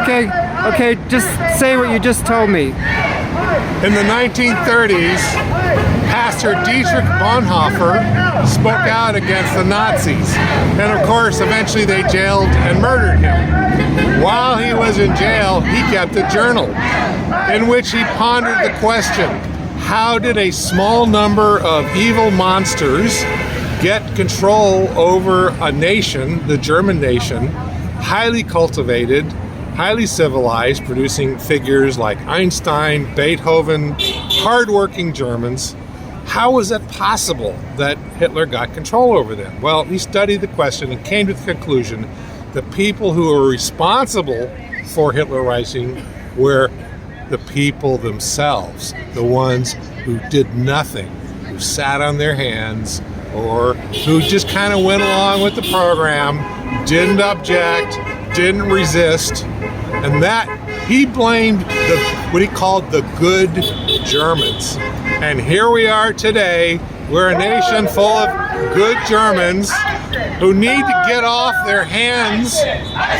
Okay, just say what you just told me. In the 1930s, Pastor Dietrich Bonhoeffer spoke out against the Nazis. And of course, eventually they jailed and murdered him. While he was in jail, he kept a journal in which he pondered the question, how did a small number of evil monsters get control over a nation, the German nation, highly cultivated, highly civilized, producing figures like Einstein, Beethoven, hardworking Germans? How was it possible that Hitler got control over them? Well, he studied the question and came to the conclusion the people who were responsible for Hitler rising were the people themselves, the ones who did nothing, who sat on their hands, or who just kind of went along with the program, didn't object, didn't resist, and that he blamed what he called the good Germans. And here we are today, we're a nation full of good Germans who need to get off their hands,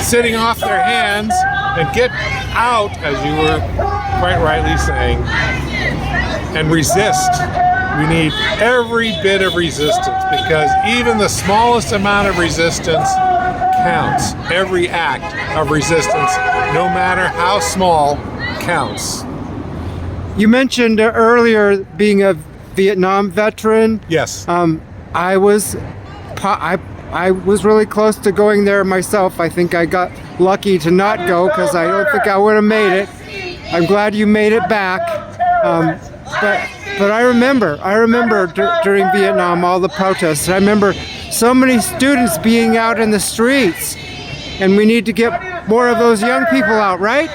sitting off their hands, and get out, as you were quite rightly saying, and resist. We need every bit of resistance, because even the smallest amount of resistance counts. Every act of resistance, no matter how small, counts. You mentioned earlier being a Vietnam veteran. Yes. I was really close to going there myself. I think I got lucky to not go because I don't think I would have made it. I'm glad you made it back. But I remember during Vietnam, all the protests. I remember so many students being out in the streets, and we need to get more of those young people out, right?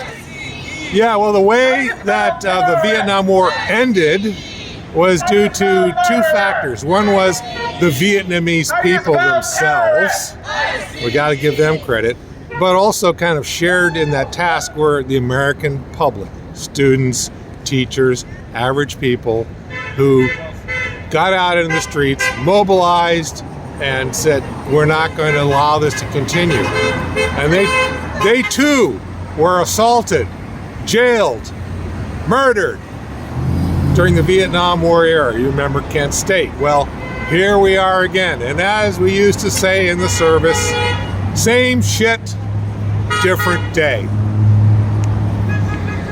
Yeah, well, the way that the Vietnam War ended was due to two factors. One was the Vietnamese people themselves. We got to give them credit. But also kind of shared in that task were the American public, students, teachers, average people who got out in the streets, mobilized, and said, we're not going to allow this to continue. And they too were assaulted, jailed, murdered during the Vietnam War era. You remember Kent State. Well, here we are again. And as we used to say in the service, same shit, different day.